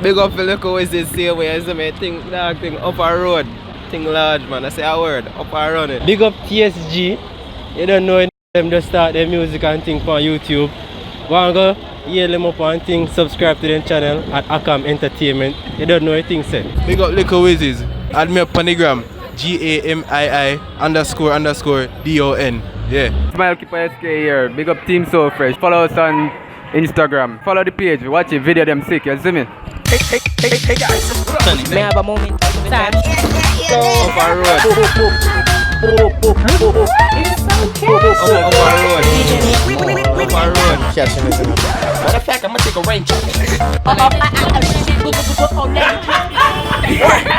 Big up for Likkle Wizzies, see where is me thing dog thing up a road. Thing large man, I say a word, up a run it. Big up TSG. You don't know them just start their music and thing on YouTube. Go and go hear them up and thing, subscribe to their channel at Akam Entertainment. You don't know anything said. Big up Likkle Wizzies. Add me up on the gram. GAMII__DON. Yeah. Smile Keeper SK here. Big up Team So Fresh. Follow us on Instagram. Follow the page. Watch it. Video them sick. You see me? Hey guys. May I have a moment? Time. Up a road. Matter of fact, I'm gonna take a rain check.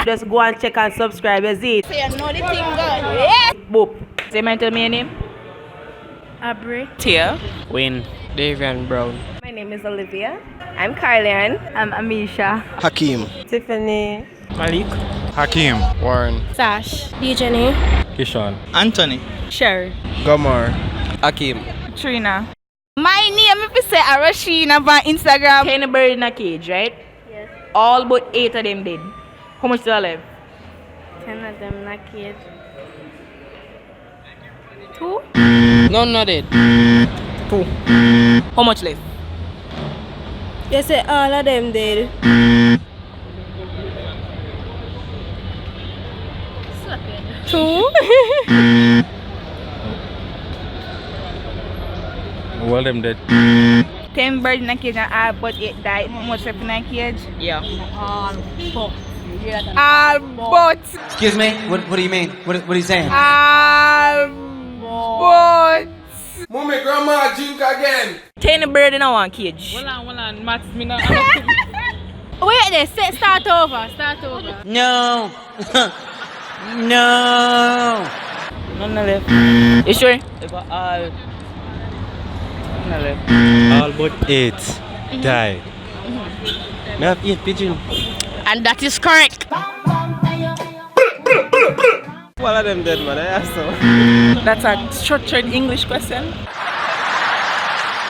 Just go and check and subscribe, is it? So you know the thing good. Yeah. Boop. Say my tell me your name. Abri. Tia. Win. Davian Brown. My name is Olivia. I'm Carlian. I'm Amisha. Hakeem. Tiffany. Malik. Hakeem. Warren. Sash. Pigeon. Kishan. Anthony. Sherry. Gomar. Hakeem. Trina. My name is say Arashina on Instagram. 10 birds in a cage, right? Yes. All but 8 of them dead. How much do I left? 10 of them not kid. 2? None not dead. 2. How much left? You say all of them dead. Two? All them dead. 10 birds in a cage and all but 8 died. How much left in a cage? Yeah. All but. Excuse me? What do you mean? What are you saying? All but. Mommy, grandma, drink again. 10 birds in a one cage. Hold on, Max, me not. Wait there, start over. No. No. None left. You sure? If all. None left. All but 8 died. Me have 8 pigeon. And that is correct. All of them dead, man. I asked so. That's a structured English question.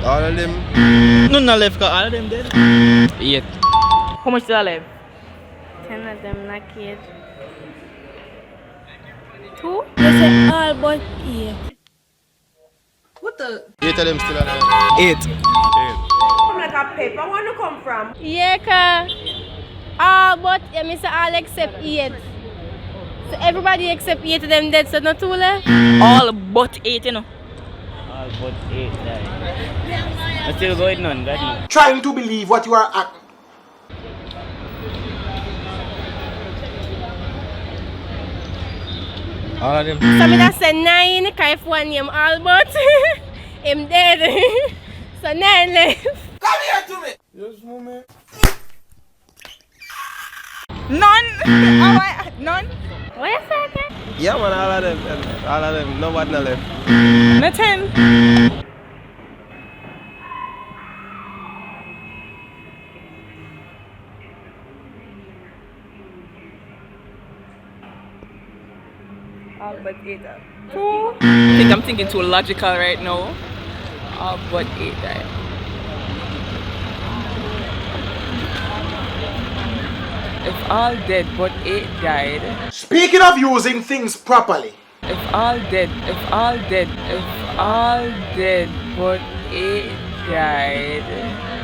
All of them. None left, all of them dead. 8. How much do I left? 10 of them not kid. 2? You say all but 8. What the? 8 of them still alive. 8. Come like a paper. Where you come from? Yeah, ka. All but, yeah, me say all except 8. So everybody except 8 of them dead, so not 2 left? All but 8, you know. All but 8 died. I'm still going on, that no. Trying to believe what you are at. All of them. So me just say 9, because if one name all but, him dead. So 9 left. Come here to me. Yes, mommy. None? None? What you say again? Yeah, man, all of them. All of them. Nobody no left. Not 10. All but 8. 2? I think I'm thinking too logical right now. All but 8 died. If all dead but 8 died. Speaking of using things properly. If all dead but 8 died.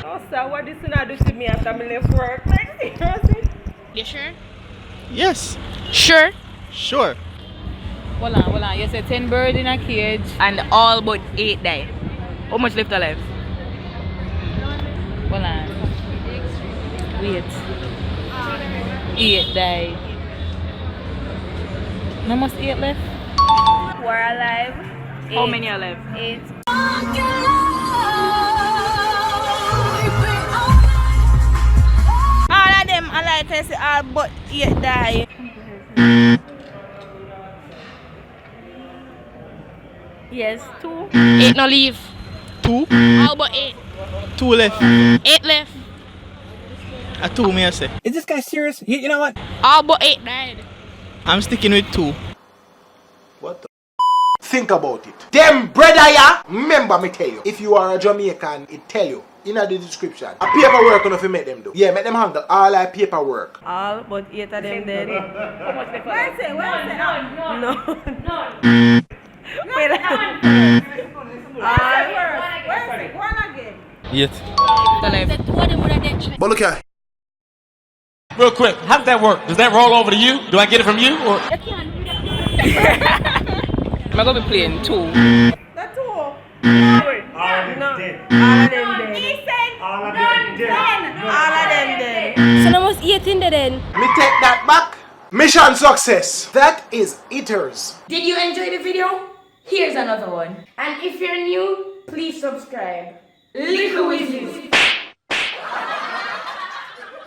Oh, sir, what this not do to me after me left work? Like, seriously? You sure? Yes. Sure. Sure. Hold on. You said 10 birds in a cage. And all but 8 died. How much left alive? Hold on. Wait. 8 died. No must 8 left. 4 alive. How many are left? 8. All of them alive, I say all but 8 die. Yes, 2. 8 no leave. 2. All but 8. 2 left. 8 left. A 2 me I say. Is this guy serious? You know what? All but 8 died. I'm sticking with 2. What the Think about it. Them brother ya, remember me tell you. If you are a Jamaican, it tell you. in the description. A paperwork on if you make them do. Yeah, make them handle all our paperwork. All but 8 of them dead. Where's it? No. Wait. Where's it? One again. Yes. But look here. Real quick, how does that work? Does that roll over to you? Do I get it from you? Or? I'm gonna be playing 2. The 2. All of them dead. All of them dead. So there was 8 in there then. Me take that back. Mission success. That is Eaters. Did you enjoy the video? Here's another one. And if you're new, please subscribe. Likkle Wizzies.